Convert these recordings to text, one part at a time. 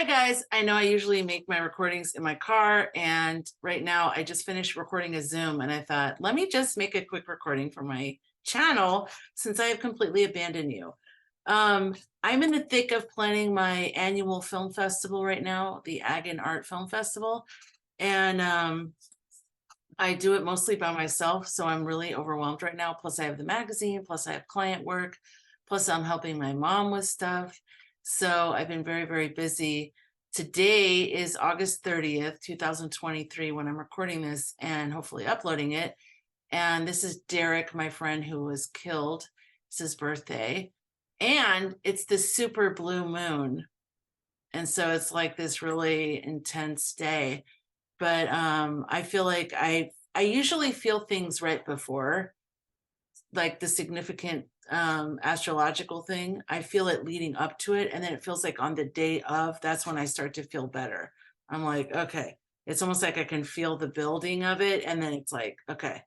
Hi guys, I know I usually make my recordings in my car, and right now I just finished recording a Zoom and I thought, let me just make a quick recording for my channel since I have completely abandoned you. I'm in the thick of planning my annual film festival right now, the Ag and Art Film Festival, and I do it mostly by myself, so I'm really overwhelmed right now. Plus I have the magazine, plus I have client work, plus I'm helping my mom with stuff. So I've been very, very busy. Today is August 30th, 2023, when I'm recording this and hopefully uploading it. And this is Derek, my friend who was killed. It's his birthday. And it's the super blue moon. And so it's like this really intense day. But I feel like I usually feel things right before, like the significant astrological thing. I feel it leading up to it, and then it feels like on the day of, that's when I start to feel better. I'm like, okay, it's almost like I can feel the building of it, and then it's like, okay.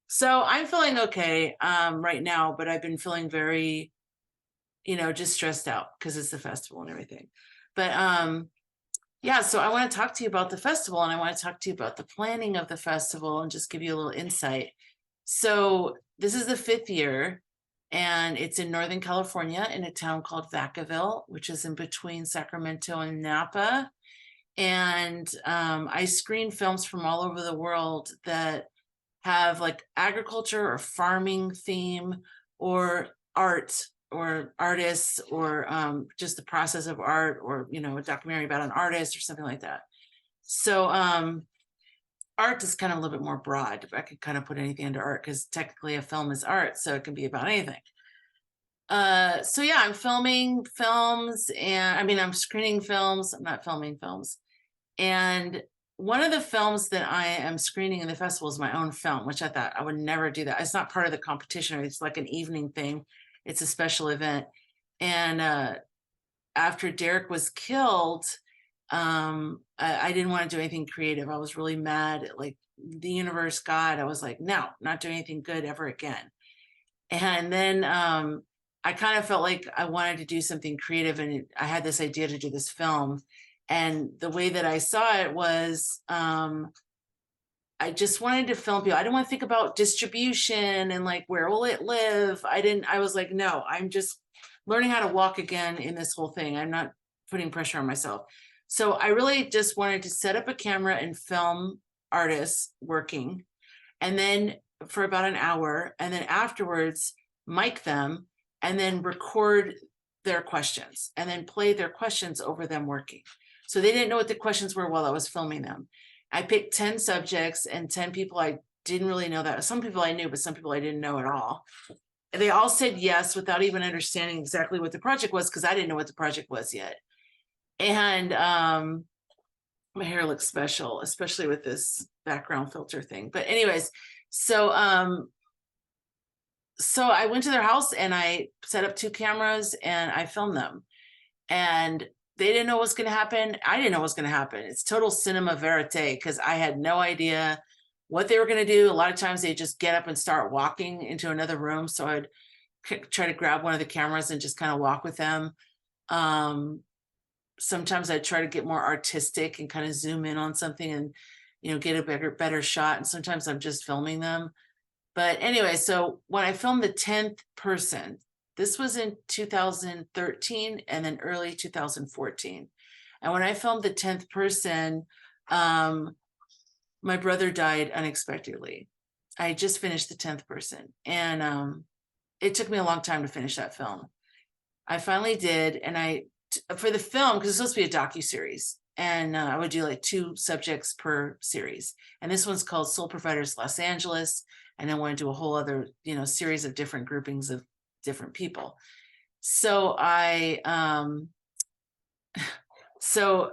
So I'm feeling okay right now, but I've been feeling very, just stressed out because it's the festival and everything. But yeah, so I want to talk to you about the festival, and I want to talk to you about the planning of the festival and just give you a little insight. So this is the 5th year, and it's in Northern California in a town called Vacaville, which is in between Sacramento and Napa. And I screen films from all over the world that have like agriculture or farming theme or art or artists or just the process of art, or a documentary about an artist or something like that. So art is kind of a little bit more broad. I could kind of put anything into art because technically a film is art, so it can be about anything. So yeah, I'm filming films, and I'm screening films. I'm not filming films. And one of the films that I am screening in the festival is my own film, which I thought I would never do that. It's not part of the competition. It's like an evening thing. It's a special event. And after Derek was killed, I didn't want to do anything creative. I was really mad at like the universe, God. I was like, no, not doing anything good ever again. And then I kind of felt like I wanted to do something creative, and I had this idea to do this film. And the way that I saw it was I just wanted to film people. I didn't want to think about distribution and like, where will it live? I was like, no, I'm just learning how to walk again in this whole thing. I'm not putting pressure on myself. So I really just wanted to set up a camera and film artists working, and then for about an hour, and then afterwards mic them, and then record their questions, and then play their questions over them working. So they didn't know what the questions were while I was filming them. I picked 10 subjects and 10 people I didn't really know. That some people I knew, but some people I didn't know at all. And they all said yes without even understanding exactly what the project was, because I didn't know what the project was yet. And my hair looks special, especially with this background filter thing. But anyways, so I went to their house and I set up 2 cameras and I filmed them. And they didn't know what's going to happen. I didn't know what's going to happen. It's total cinema verite, because I had no idea what they were going to do. A lot of times they just get up and start walking into another room. So I'd try to grab one of the cameras and just kind of walk with them. Sometimes I'd try to get more artistic and kind of zoom in on something and, get a better shot. And sometimes I'm just filming them. But anyway, so when I filmed the 10th person, this was in 2013 and then early 2014. And when I filmed the 10th person, my brother died unexpectedly. I just finished the 10th person, and it took me a long time to finish that film. I finally did, and for the film, because it's supposed to be a docuseries, and I would do like 2 subjects per series. And this one's called Soul Providers Los Angeles, and I want to do a whole other, series of different groupings of different people. So I filmed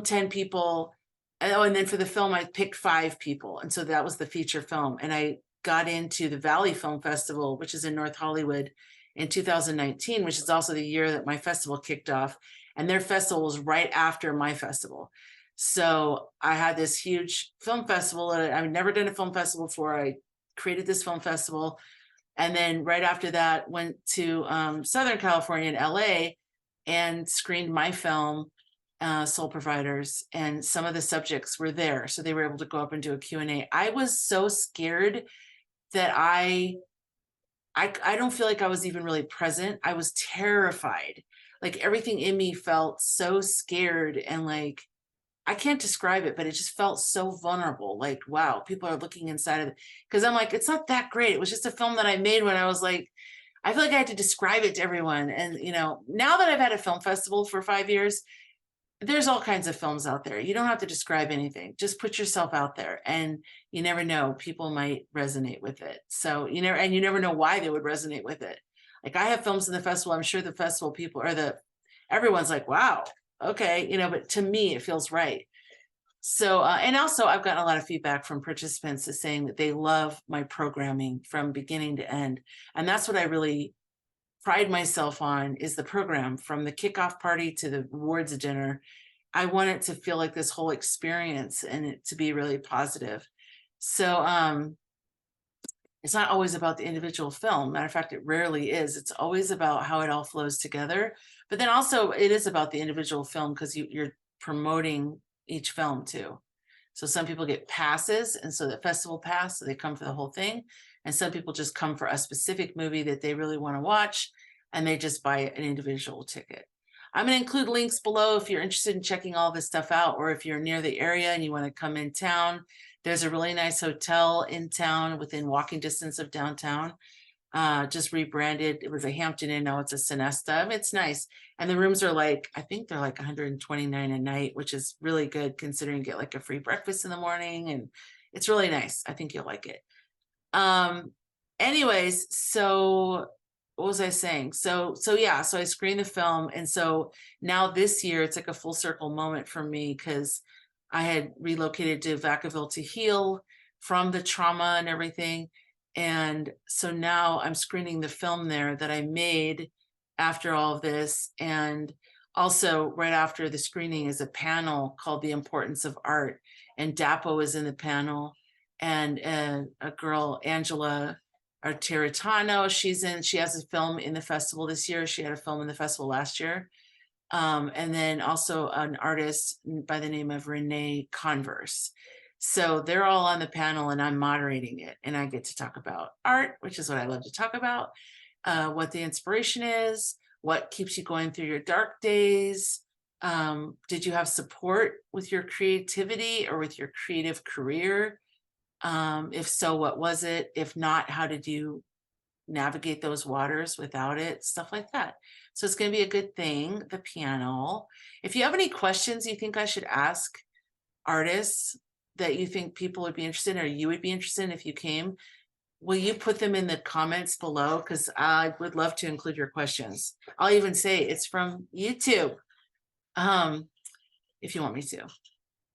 10 people. And then for the film, I picked 5 people. And so that was the feature film. And I got into the Valley Film Festival, which is in North Hollywood, in 2019, which is also the year that my festival kicked off. And their festival was right after my festival. So I had this huge film festival. I've never done a film festival before. I created this film festival. And then right after that, went to Southern California in LA and screened my film, Soul Providers, and some of the subjects were there. So they were able to go up and do a Q&A. I was so scared that I don't feel like I was even really present. I was terrified. Like everything in me felt so scared and like, I can't describe it, but it just felt so vulnerable. Like, wow, people are looking inside of it. Because I'm like, it's not that great. It was just a film that I made when I was like, I feel like I had to describe it to everyone. And, you know, now that I've had a film festival for 5 years, there's all kinds of films out there. You don't have to describe anything. Just put yourself out there, and you never know, people might resonate with it. So you never know why they would resonate with it. Like I have films in the festival. I'm sure the festival people everyone's like, wow, okay, you know, but to me, it feels right. So, and also I've gotten a lot of feedback from participants saying that they love my programming from beginning to end. And that's what I really pride myself on, is the program, from the kickoff party to the awards dinner. I want it to feel like this whole experience and it to be really positive. So it's not always about the individual film. Matter of fact, it rarely is. It's always about how it all flows together. But then also it is about the individual film, because you're promoting each film too. So some people get passes, and so the festival pass, so they come for the whole thing. And some people just come for a specific movie that they really want to watch, and they just buy an individual ticket. I'm going to include links below if you're interested in checking all this stuff out, or if you're near the area and you want to come in town. There's a really nice hotel in town within walking distance of downtown. Just rebranded. It was a Hampton Inn, now it's a Sonesta. It's nice. And the rooms are like, I think they're like $129 a night, which is really good considering you get like a free breakfast in the morning, and it's really nice. I think you'll like it. Anyways, so what was I saying? So yeah, so I screened the film. And so now this year, it's like a full circle moment for me, because I had relocated to Vacaville to heal from the trauma and everything. And so now I'm screening the film there that I made after all of this. And also right after the screening is a panel called The Importance of Art. And Dapo is in the panel. And a girl, Angela Arteritano, she has a film in the festival this year. She had a film in the festival last year. And then also an artist by the name of Renee Converse. So they're all on the panel, and I'm moderating it, and I get to talk about art, which is what I love to talk about, what the inspiration is, what keeps you going through your dark days. Did you have support with your creativity or with your creative career? If so, what was it? If not, how did you navigate those waters without it? Stuff like that. So it's going to be a good thing, the piano. If you have any questions you think I should ask artists that you think people would be interested in, or you would be interested in if you came, will you put them in the comments below? Because I would love to include your questions. I'll even say it's from YouTube, if you want me to.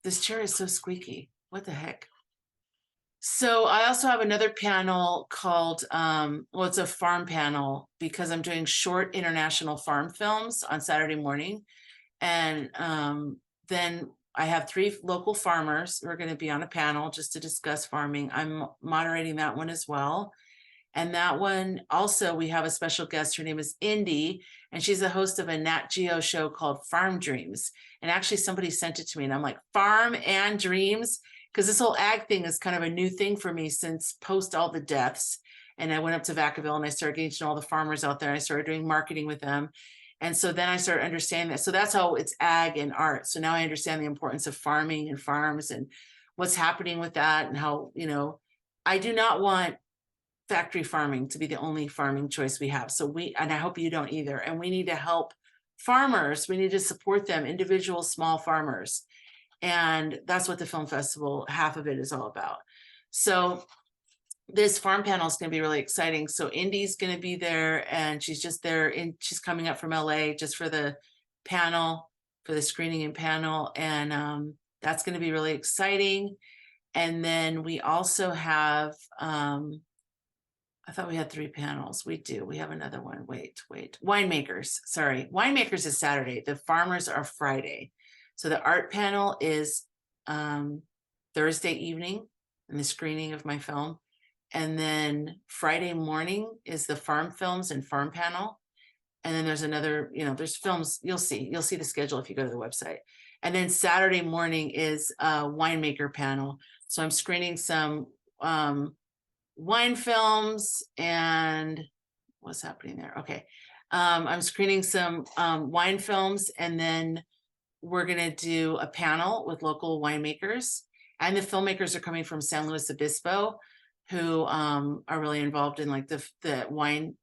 This chair is so squeaky. What the heck? So I also have another panel called, well, it's a farm panel, because I'm doing short international farm films on Saturday morning. And then I have 3 local farmers who are going to be on a panel just to discuss farming. I'm moderating that one as well. And that one also, we have a special guest. Her name is Indy, and she's the host of a Nat Geo show called Farm Dreams. And actually somebody sent it to me, and I'm like, Farm and Dreams? Because this whole ag thing is kind of a new thing for me since post all the deaths. And I went up to Vacaville and I started getting to know all the farmers out there. I started doing marketing with them. And so then I started understanding that. So that's how it's ag and art. So now I understand the importance of farming and farms and what's happening with that, and how, you know, I do not want factory farming to be the only farming choice we have. So and I hope you don't either. And we need to help farmers. We need to support them, individual small farmers. And that's what the film festival, half of it, is all about. So this farm panel is going to be really exciting. So Indy's going to be there, and she's just there, and she's coming up from LA just for the panel, for the screening and panel. And that's going to be really exciting. And then we also have, I thought we had 3 panels. We do. We have another one. Wait. Winemakers. Sorry. Winemakers is Saturday. The farmers are Friday. So the art panel is Thursday evening, and the screening of my film. And then Friday morning is the farm films and farm panel. And then there's another, there's films, you'll see the schedule if you go to the website. And then Saturday morning is a winemaker panel. So I'm screening some wine films and what's happening there. Okay. I'm screening some wine films, and then we're going to do a panel with local winemakers, and the filmmakers are coming from San Luis Obispo, who are really involved in like the wine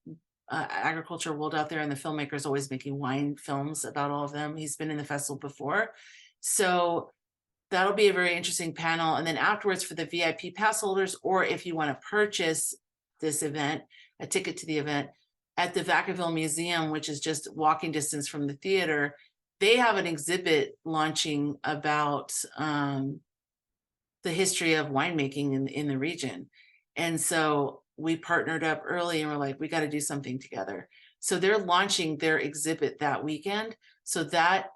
agriculture world out there, and the filmmakers always making wine films about all of them. He's been in the festival before, so that'll be a very interesting panel. And then afterwards, for the VIP pass holders, or if you want to purchase this event, a ticket to the event at the Vacaville Museum, which is just walking distance from the theater, they have an exhibit launching about the history of winemaking in the region. And so we partnered up early and we're like, we got to do something together. So they're launching their exhibit that weekend. So that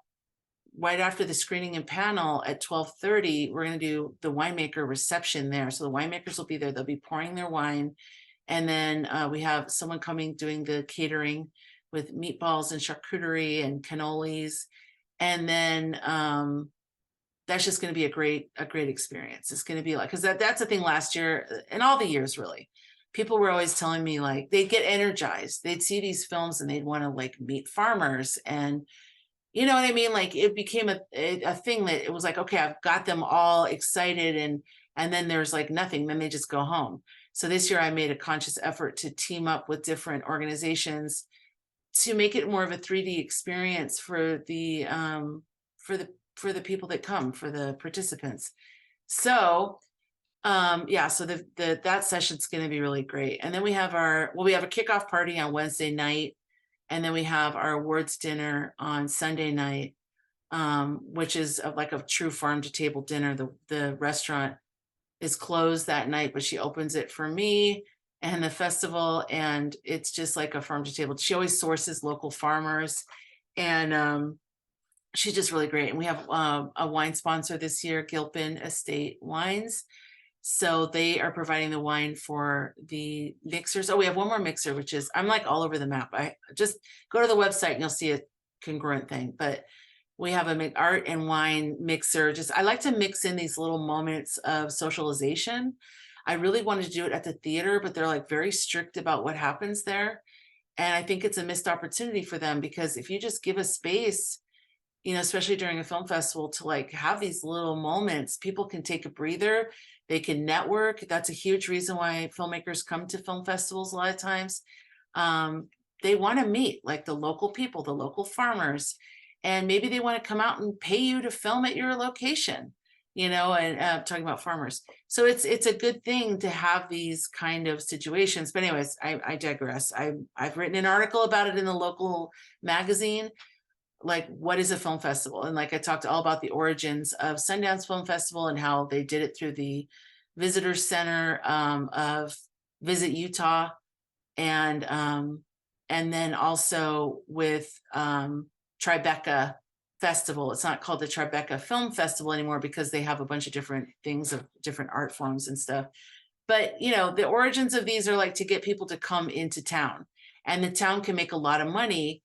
right after the screening and panel at 12:30, we're going to do the winemaker reception there. So the winemakers will be there. They'll be pouring their wine. And then we have someone coming doing the catering with meatballs and charcuterie and cannolis. And then that's just going to be a great experience. It's going to be like, because that's the thing last year and all the years really. People were always telling me like they'd get energized. They'd see these films and they'd want to like meet farmers, and you know what I mean? Like it became a thing that it was like, okay, I've got them all excited, and then there's like nothing. Then they just go home. So this year I made a conscious effort to team up with different organizations to make it more of a 3D experience for the people that come, for the participants. So yeah, so that session's going to be really great. And then we have a kickoff party on Wednesday night, and then we have our awards dinner on Sunday night, which is like a true farm to table dinner. The restaurant is closed that night, but she opens it for me and the festival, and it's just like a farm to table. She always sources local farmers, and she's just really great. And we have a wine sponsor this year, Gilpin Estate Wines. So they are providing the wine for the mixers. Oh, we have one more mixer, which is, I'm like all over the map. I just go to the website and you'll see a congruent thing. But we have an art and wine mixer. I like to mix in these little moments of socialization. I really wanted to do it at the theater, but they're like very strict about what happens there. And I think it's a missed opportunity for them, because if you just give a space, especially during a film festival, to like have these little moments, people can take a breather, they can network. That's a huge reason why filmmakers come to film festivals a lot of times. They want to meet like the local people, the local farmers, and maybe they want to come out and pay you to film at your location, and talking about farmers. So it's a good thing to have these kind of situations. But anyways, I digress. I've written an article about it in the local magazine, like what is a film festival, and like I talked all about the origins of Sundance Film Festival and how they did it through the visitor center of Visit Utah, and then also with Tribeca Festival. It's not called the Tribeca Film Festival anymore because they have a bunch of different things of different art forms and stuff. But the origins of these are like to get people to come into town, and the town can make a lot of money.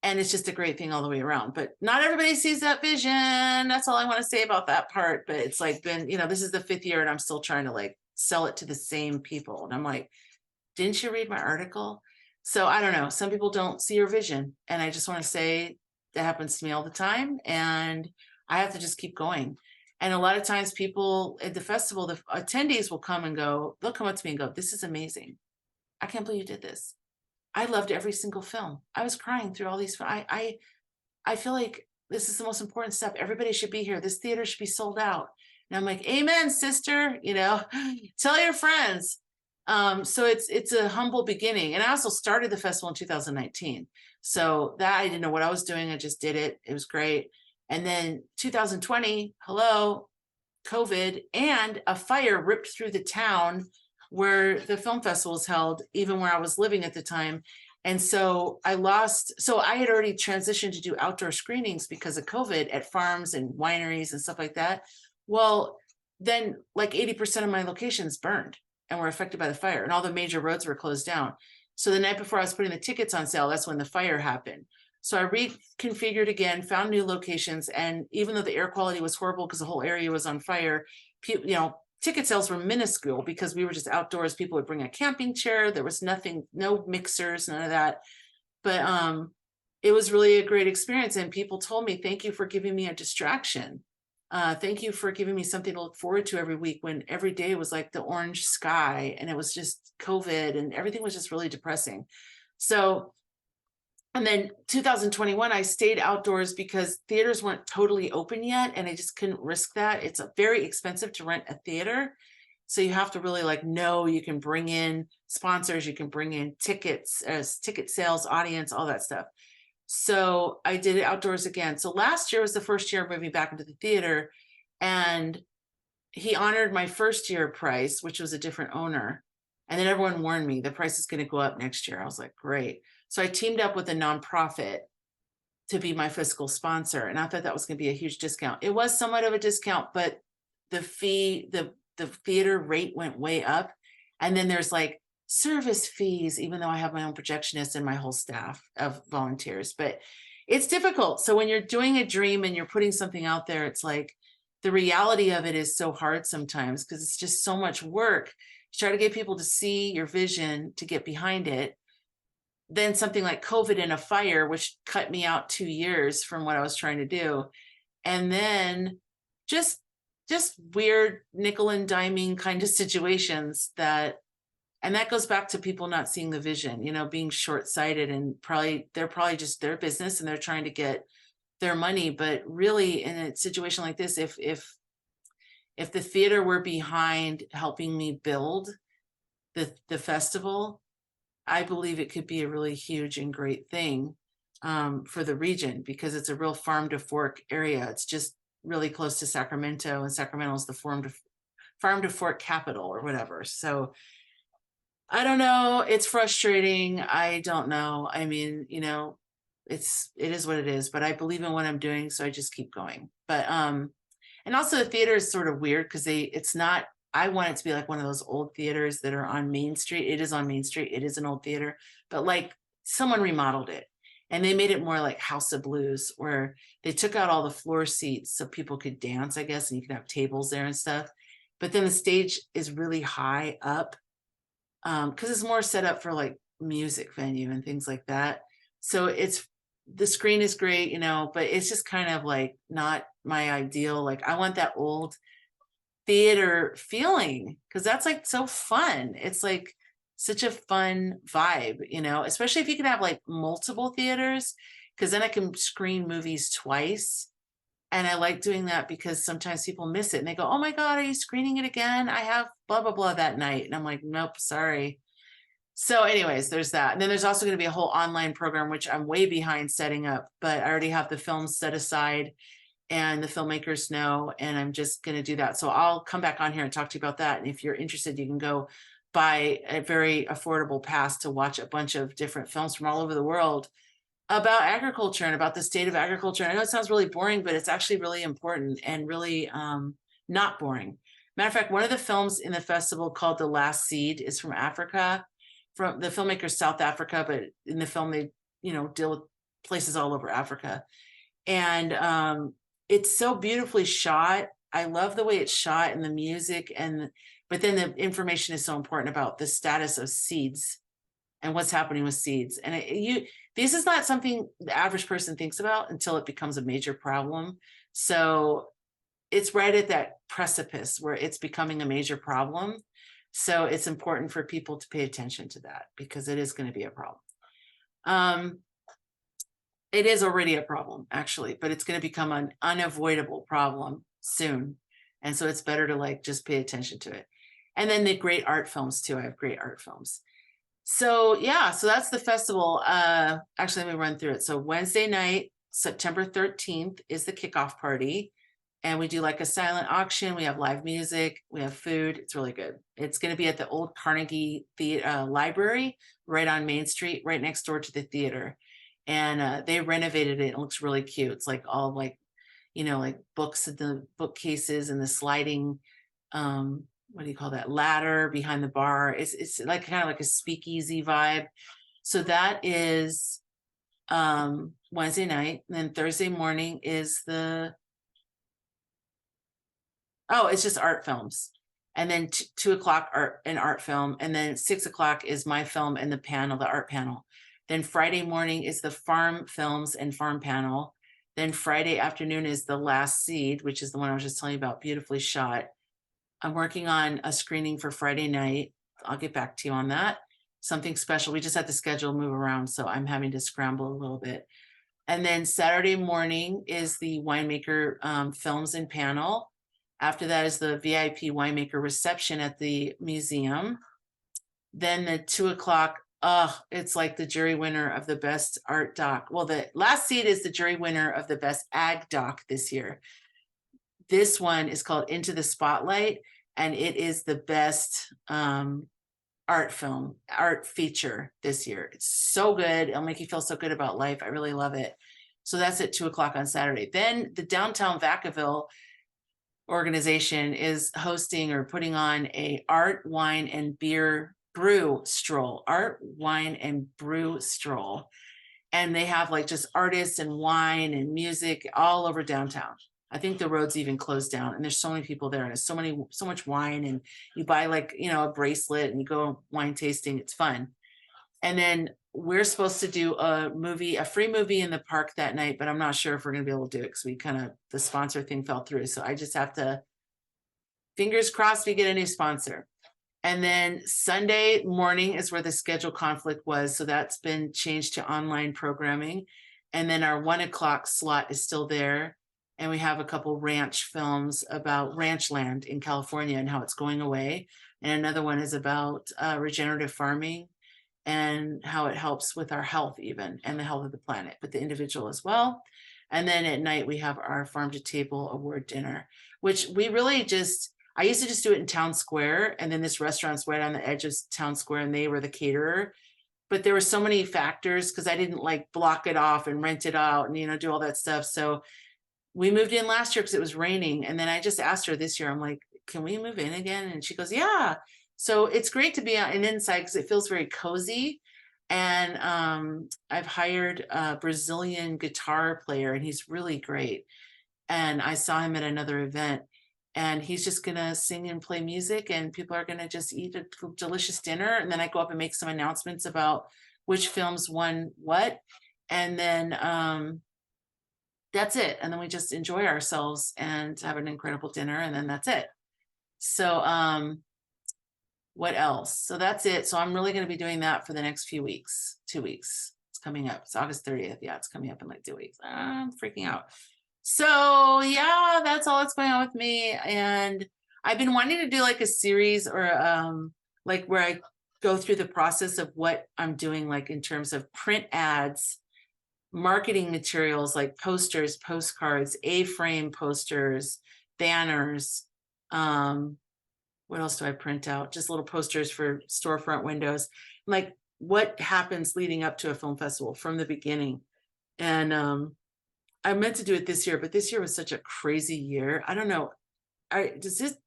And it's just a great thing all the way around. But not everybody sees that vision. That's all I want to say about that part. But it's like this is the 5th year and I'm still trying to like sell it to the same people. And I'm like, didn't you read my article? So I don't know. Some people don't see your vision. And I just want to say that happens to me all the time. And I have to just keep going. And a lot of times people at the festival, the attendees will come and go, they'll come up to me and go, this is amazing. I can't believe you did this. I loved every single film. I was crying through all these. I feel like this is the most important step. Everybody should be here. This theater should be sold out. And I'm like, amen, sister, tell your friends. So it's a humble beginning. And I also started the festival in 2019. So that I didn't know what I was doing. I just did it. It was great. And then 2020, hello, COVID, and a fire ripped through the town where the film festival is held, even where I was living at the time. And so I had already transitioned to do outdoor screenings because of COVID at farms and wineries and stuff like that. Well, then like 80% of my locations burned and were affected by the fire, and all the major roads were closed down. So the night before I was putting the tickets on sale, that's when the fire happened. So I reconfigured again, found new locations, and even though the air quality was horrible because the whole area was on fire, ticket sales were minuscule because we were just outdoors. People would bring a camping chair. There was nothing, no mixers, none of that. But it was really a great experience. And people told me, thank you for giving me a distraction. Thank you for giving me something to look forward to every week when every day was like the orange sky and it was just COVID and everything was just really depressing. So, and then 2021, I stayed outdoors because theaters weren't totally open yet and I just couldn't risk that. It's very expensive to rent a theater. So you have to really like know you can bring in sponsors, you can bring in tickets, ticket sales, audience, all that stuff. So I did it outdoors again. So last year was the first year of moving back into the theater, and he honored my first year price, which was a different owner. And then everyone warned me the price is going to go up next year. I was like, great. So I teamed up with a nonprofit to be my fiscal sponsor. And I thought that was going to be a huge discount. It was somewhat of a discount, but the fee, the theater rate went way up. And then there's like service fees, even though I have my own projectionist and my whole staff of volunteers, but it's difficult. So when you're doing a dream and you're putting something out there, it's like the reality of it is so hard sometimes because it's just so much work. You try to get people to see your vision, to get behind it. Then something like COVID and a fire, which cut me out 2 years from what I was trying to do. And then just weird nickel and diming kind of situations and that goes back to people not seeing the vision, being short-sighted and they're probably just their business and they're trying to get their money. But really in a situation like this, if the theater were behind helping me build the festival, I believe it could be a really huge and great thing for the region because it's a real farm to fork area. It's just really close to Sacramento, and Sacramento is the farm to fork capital or whatever. So I don't know. It's frustrating. I don't know. I mean, it is what it is, but I believe in what I'm doing. So I just keep going. But, and also the theater is sort of weird because I want it to be like one of those old theaters that are on Main Street. It is on Main Street. It is an old theater, but like someone remodeled it and they made it more like House of Blues, where they took out all the floor seats so people could dance, I guess, and you can have tables there and stuff. But then the stage is really high up because it's more set up for like music venue and things like that. So the screen is great, but it's just kind of like not my ideal. Like I want that old theater feeling because that's like so fun. It's like such a fun vibe, especially if you can have like multiple theaters, because then I can screen movies twice. And I like doing that because sometimes people miss it and they go, oh my God, are you screening it again? I have blah, blah, blah that night. And I'm like, nope, sorry. So anyways, there's that. And then there's also going to be a whole online program, which I'm way behind setting up, but I already have the films set aside and the filmmakers know, and I'm just going to do that. So I'll come back on here and talk to you about that. And if you're interested, you can go buy a very affordable pass to watch a bunch of different films from all over the world about agriculture and about the state of agriculture. I know it sounds really boring, but it's actually really important and really not boring. Matter of fact, one of the films in the festival called The Last Seed is from Africa, from the filmmaker South Africa, but in the film they, deal with places all over Africa. And it's so beautifully shot. I love the way it's shot and the music, but then the information is so important about the status of seeds and what's happening with seeds. And this is not something the average person thinks about until it becomes a major problem. So it's right at that precipice where it's becoming a major problem. So it's important for people to pay attention to that because it is going to be a problem. It is already a problem, actually, but it's going to become an unavoidable problem soon. And so it's better to just pay attention to it. And then the great art films too. I have great art films. So yeah, so that's the festival. Actually, let me run through it. So Wednesday night, September 13th is the kickoff party. And we do like a silent auction. We have live music. We have food. It's really good. It's going to be at the old Carnegie Library right on Main Street, right next door to the theater. And they renovated it. It looks really cute. It's like all like books in the bookcases and the sliding what do you call that, ladder behind the bar. It's like kind of like a speakeasy vibe. So that is Wednesday night. And then Thursday morning is it's just art films. And then 2 o'clock an art film. And then 6 o'clock is my film and the art panel. Then Friday morning is the farm films and farm panel. Then Friday afternoon is The Last Seed, which is the one I was just telling you about, beautifully shot. I'm working on a screening for Friday night. I'll get back to you on that. Something special. We just had the schedule move around, so I'm having to scramble a little bit. And then Saturday morning is the winemaker films and panel. After that is the VIP winemaker reception at the museum. Then the 2 o'clock, it's like the jury winner of the best art doc. Well, the Last Seed is the jury winner of the best ag doc this year. This one is called Into the Spotlight, and it is the best art feature this year. It's so good. It'll make you feel so good about life. I really love it. So that's at 2 o'clock on Saturday. Then the Downtown Vacaville organization is hosting or putting on a art, wine, and beer brew stroll. Art, wine, and brew stroll. And they have like just artists and wine and music all over downtown. I think the road's even closed down, and there's so many people there, and there's so much wine, and you buy like, a bracelet and you go wine tasting. It's fun. And then we're supposed to do a free movie in the park that night, but I'm not sure if we're going to be able to do it because the sponsor thing fell through. So I just have to, fingers crossed, we get a new sponsor. And then Sunday morning is where the schedule conflict was. So that's been changed to online programming. And then our 1 o'clock slot is still there. And we have a couple ranch films about ranch land in California and how it's going away. And another one is about regenerative farming and how it helps with our health even, and the health of the planet, but the individual as well. And then at night, we have our Farm to Table award dinner, which we really I used to just do it in Town Square. And then this restaurant's right on the edge of Town Square, and they were the caterer. But there were so many factors because I didn't like block it off and rent it out and, do all that stuff. So we moved in last year because it was raining. And then I just asked her this year, I'm like, can we move in again? And she goes, yeah. So it's great to be an inside because it feels very cozy. And I've hired a Brazilian guitar player, and he's really great. And I saw him at another event, and he's just going to sing and play music, and people are going to just eat a delicious dinner. And then I go up and make some announcements about which films won what. And then that's it. And then we just enjoy ourselves and have an incredible dinner. And then that's it. So what else? So that's it. So I'm really going to be doing that for the next few weeks, 2 weeks. It's coming up. It's August 30th. Yeah, it's coming up in like 2 weeks. I'm freaking out. So yeah, that's all that's going on with me. And I've been wanting to do like a series or like where I go through the process of what I'm doing, like in terms of print ads, marketing materials like posters, postcards, A-frame posters, banners. What else do I print out? Just little posters for storefront windows. Like what happens leading up to a film festival from the beginning. And I meant to do it this year, but this year was such a crazy year. I don't know.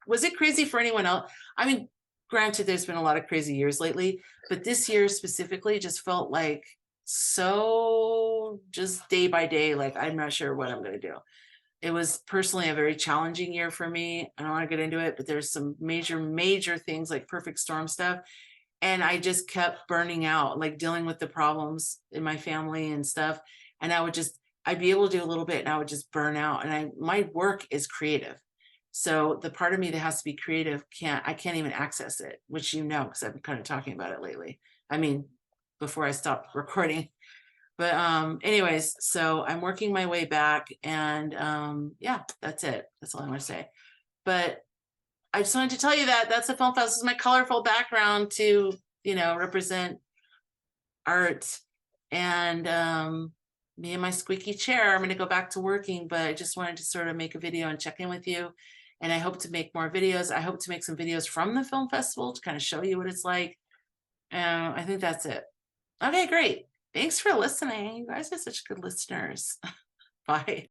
Was it crazy for anyone else? I mean, granted, there's been a lot of crazy years lately, but this year specifically just felt like so just day by day, like I'm not sure what I'm going to do. It was personally a very challenging year for me. I don't want to get into it, but there's some major things like perfect storm stuff. And I just kept burning out, like dealing with the problems in my family and stuff. And I'd be able to do a little bit and I would just burn out. And my work is creative. So the part of me that has to be creative I can't even access it, which because I've been kind of talking about it lately. I mean, before I stopped recording. But anyways, so I'm working my way back, and yeah, that's it. That's all I want to say. But I just wanted to tell you that that's the film fest. This is my colorful background to, represent art. And me and my squeaky chair, I'm going to go back to working, but I just wanted to sort of make a video and check in with you. And I hope to make more videos. I hope to make some videos from the film festival to kind of show you what it's like. I think that's it. Okay, great. Thanks for listening. You guys are such good listeners. Bye.